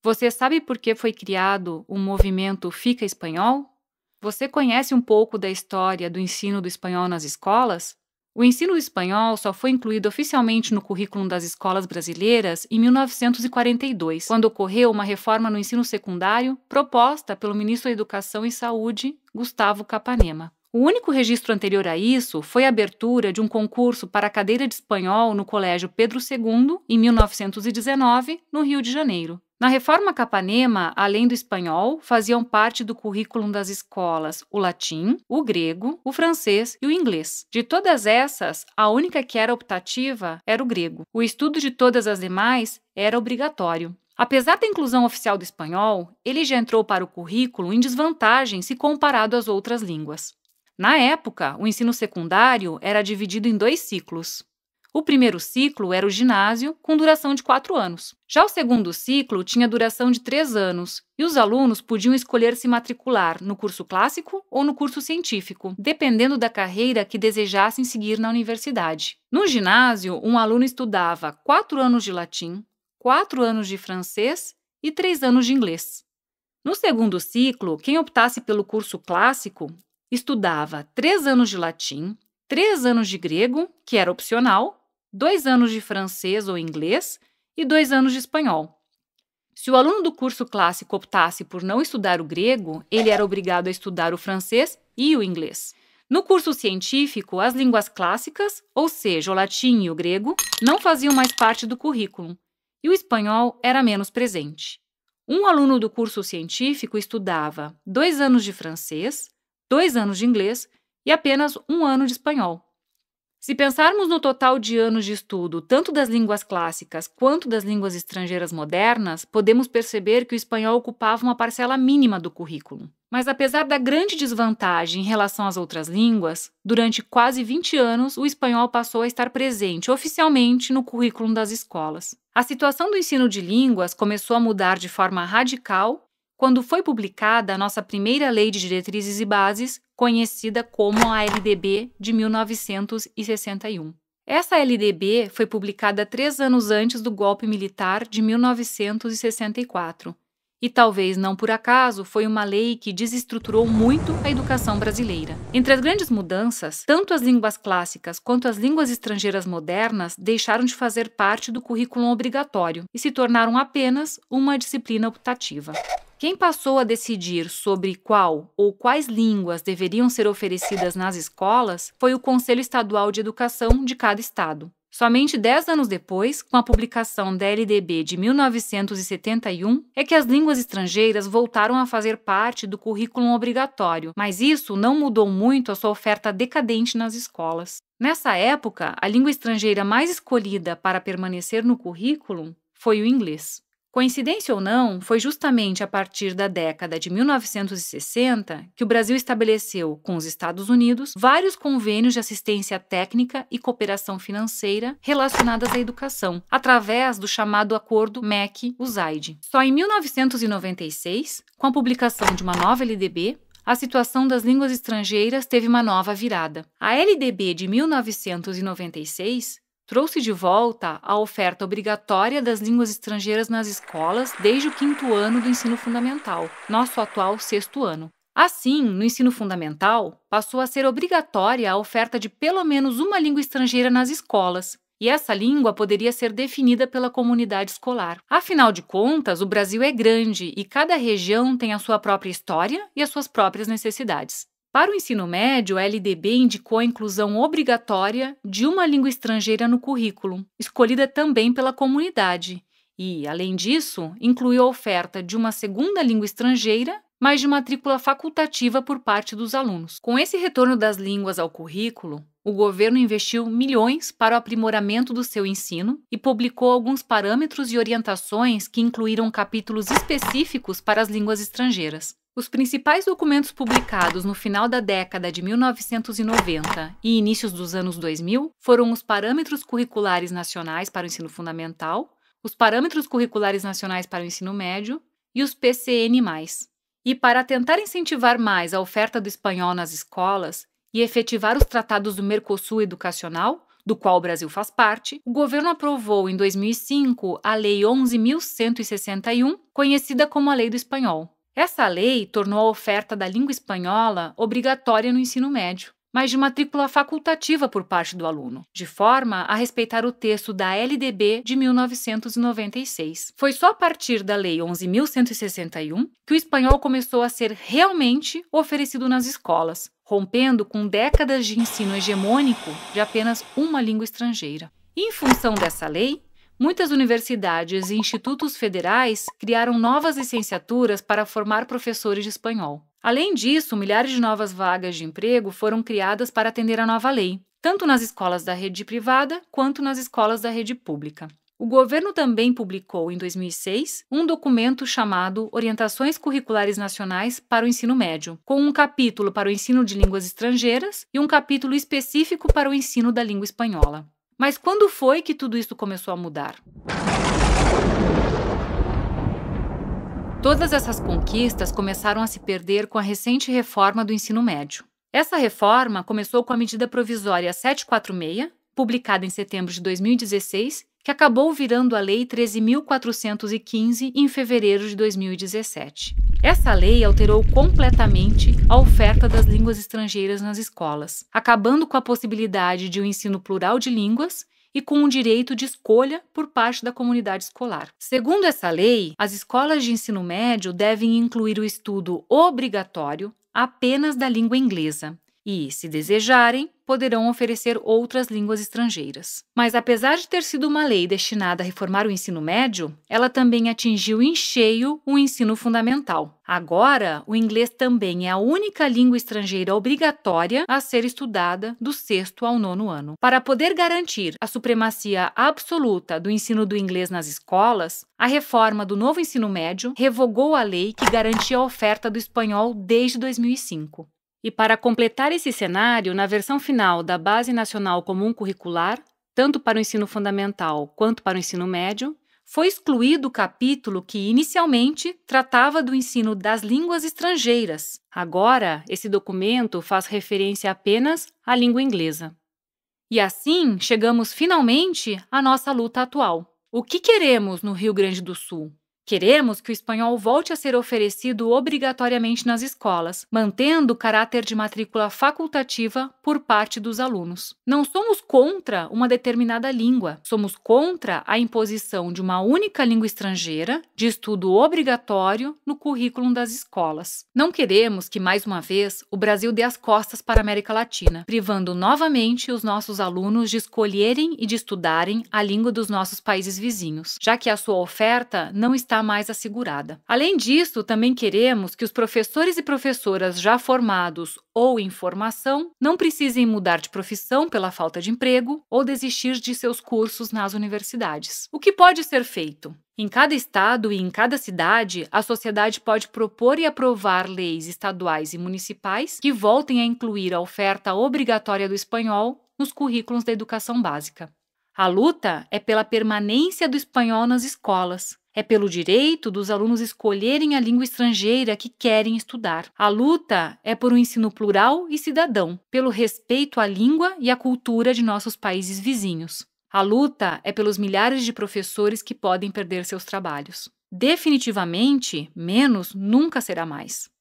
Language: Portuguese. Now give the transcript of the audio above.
Você sabe por que foi criado o movimento Fica Espanhol? Você conhece um pouco da história do ensino do espanhol nas escolas? O ensino do espanhol só foi incluído oficialmente no currículo das escolas brasileiras em 1942, quando ocorreu uma reforma no ensino secundário proposta pelo ministro da Educação e Saúde, Gustavo Capanema. O único registro anterior a isso foi a abertura de um concurso para a cadeira de espanhol no Colégio Pedro II, em 1919, no Rio de Janeiro. Na reforma Capanema, além do espanhol, faziam parte do currículo das escolas o latim, o grego, o francês e o inglês. De todas essas, a única que era optativa era o grego. O estudo de todas as demais era obrigatório. Apesar da inclusão oficial do espanhol, ele já entrou para o currículo em desvantagem se comparado às outras línguas. Na época, o ensino secundário era dividido em 2 ciclos. O primeiro ciclo era o ginásio, com duração de 4 anos. Já o segundo ciclo tinha duração de 3 anos, e os alunos podiam escolher se matricular no curso clássico ou no curso científico, dependendo da carreira que desejassem seguir na universidade. No ginásio, um aluno estudava 4 anos de latim, 4 anos de francês e 3 anos de inglês. No segundo ciclo, quem optasse pelo curso clássico estudava 3 anos de latim, 3 anos de grego, que era opcional, 2 anos de francês ou inglês e 2 anos de espanhol. Se o aluno do curso clássico optasse por não estudar o grego, ele era obrigado a estudar o francês e o inglês. No curso científico, as línguas clássicas, ou seja, o latim e o grego, não faziam mais parte do currículo, e o espanhol era menos presente. Um aluno do curso científico estudava 2 anos de francês, 2 anos de inglês e apenas 1 ano de espanhol. Se pensarmos no total de anos de estudo, tanto das línguas clássicas quanto das línguas estrangeiras modernas, podemos perceber que o espanhol ocupava uma parcela mínima do currículo. Mas apesar da grande desvantagem em relação às outras línguas, durante quase 20 anos o espanhol passou a estar presente oficialmente no currículo das escolas. A situação do ensino de línguas começou a mudar de forma radical quando foi publicada a nossa primeira Lei de Diretrizes e Bases, conhecida como a LDB de 1961. Essa LDB foi publicada 3 anos antes do golpe militar de 1964, e talvez não por acaso foi uma lei que desestruturou muito a educação brasileira. Entre as grandes mudanças, tanto as línguas clássicas quanto as línguas estrangeiras modernas deixaram de fazer parte do currículo obrigatório e se tornaram apenas uma disciplina optativa. Quem passou a decidir sobre qual ou quais línguas deveriam ser oferecidas nas escolas foi o Conselho Estadual de Educação de cada estado. Somente 10 anos depois, com a publicação da LDB de 1971, é que as línguas estrangeiras voltaram a fazer parte do currículo obrigatório, mas isso não mudou muito a sua oferta decadente nas escolas. Nessa época, a língua estrangeira mais escolhida para permanecer no currículo foi o inglês. Coincidência ou não, foi justamente a partir da década de 1960 que o Brasil estabeleceu, com os Estados Unidos, vários convênios de assistência técnica e cooperação financeira relacionadas à educação, através do chamado Acordo MEC-USAID. Só em 1996, com a publicação de uma nova LDB, a situação das línguas estrangeiras teve uma nova virada. A LDB de 1996 trouxe de volta a oferta obrigatória das línguas estrangeiras nas escolas desde o 5º ano do ensino fundamental, nosso atual 6º ano. Assim, no ensino fundamental, passou a ser obrigatória a oferta de pelo menos uma língua estrangeira nas escolas, e essa língua poderia ser definida pela comunidade escolar. Afinal de contas, o Brasil é grande e cada região tem a sua própria história e as suas próprias necessidades. Para o ensino médio, a LDB indicou a inclusão obrigatória de uma língua estrangeira no currículo, escolhida também pela comunidade, e, além disso, incluiu a oferta de uma segunda língua estrangeira, mas de matrícula facultativa por parte dos alunos. Com esse retorno das línguas ao currículo, o governo investiu milhões para o aprimoramento do seu ensino e publicou alguns parâmetros e orientações que incluíram capítulos específicos para as línguas estrangeiras. Os principais documentos publicados no final da década de 1990 e inícios dos anos 2000 foram os Parâmetros Curriculares Nacionais para o Ensino Fundamental, os Parâmetros Curriculares Nacionais para o Ensino Médio e os PCN+. E para tentar incentivar mais a oferta do espanhol nas escolas e efetivar os tratados do Mercosul Educacional, do qual o Brasil faz parte, o governo aprovou em 2005 a Lei 11.161, conhecida como a Lei do Espanhol. Essa lei tornou a oferta da língua espanhola obrigatória no ensino médio, mas de matrícula facultativa por parte do aluno, de forma a respeitar o texto da LDB de 1996. Foi só a partir da Lei 11.161 que o espanhol começou a ser realmente oferecido nas escolas, rompendo com décadas de ensino hegemônico de apenas uma língua estrangeira. E, em função dessa lei, muitas universidades e institutos federais criaram novas licenciaturas para formar professores de espanhol. Além disso, milhares de novas vagas de emprego foram criadas para atender à nova lei, tanto nas escolas da rede privada quanto nas escolas da rede pública. O governo também publicou, em 2006, um documento chamado Orientações Curriculares Nacionais para o Ensino Médio, com um capítulo para o ensino de línguas estrangeiras e um capítulo específico para o ensino da língua espanhola. Mas quando foi que tudo isso começou a mudar? Todas essas conquistas começaram a se perder com a recente reforma do ensino médio. Essa reforma começou com a medida provisória 746, publicada em setembro de 2016, que acabou virando a Lei 13.415 em fevereiro de 2017. Essa lei alterou completamente a oferta das línguas estrangeiras nas escolas, acabando com a possibilidade de um ensino plural de línguas e com o direito de escolha por parte da comunidade escolar. Segundo essa lei, as escolas de ensino médio devem incluir o estudo obrigatório apenas da língua inglesa e, se desejarem, poderão oferecer outras línguas estrangeiras. Mas apesar de ter sido uma lei destinada a reformar o ensino médio, ela também atingiu em cheio o ensino fundamental. Agora, o inglês também é a única língua estrangeira obrigatória a ser estudada do 6º ao 9º ano. Para poder garantir a supremacia absoluta do ensino do inglês nas escolas, a reforma do novo ensino médio revogou a lei que garantia a oferta do espanhol desde 2005. E para completar esse cenário, na versão final da Base Nacional Comum Curricular, tanto para o ensino fundamental quanto para o ensino médio, foi excluído o capítulo que inicialmente tratava do ensino das línguas estrangeiras. Agora, esse documento faz referência apenas à língua inglesa. E assim, chegamos finalmente à nossa luta atual. O que queremos no Rio Grande do Sul? Queremos que o espanhol volte a ser oferecido obrigatoriamente nas escolas, mantendo o caráter de matrícula facultativa por parte dos alunos. Não somos contra uma determinada língua, somos contra a imposição de uma única língua estrangeira de estudo obrigatório no currículo das escolas. Não queremos que, mais uma vez, o Brasil dê as costas para a América Latina, privando novamente os nossos alunos de escolherem e de estudarem a língua dos nossos países vizinhos, já que a sua oferta não está mais assegurada. Além disso, também queremos que os professores e professoras já formados ou em formação não precisem mudar de profissão pela falta de emprego ou desistir de seus cursos nas universidades. O que pode ser feito? Em cada estado e em cada cidade, a sociedade pode propor e aprovar leis estaduais e municipais que voltem a incluir a oferta obrigatória do espanhol nos currículos da educação básica. A luta é pela permanência do espanhol nas escolas. É pelo direito dos alunos escolherem a língua estrangeira que querem estudar. A luta é por um ensino plural e cidadão, pelo respeito à língua e à cultura de nossos países vizinhos. A luta é pelos milhares de professores que podem perder seus trabalhos. Definitivamente, menos nunca será mais.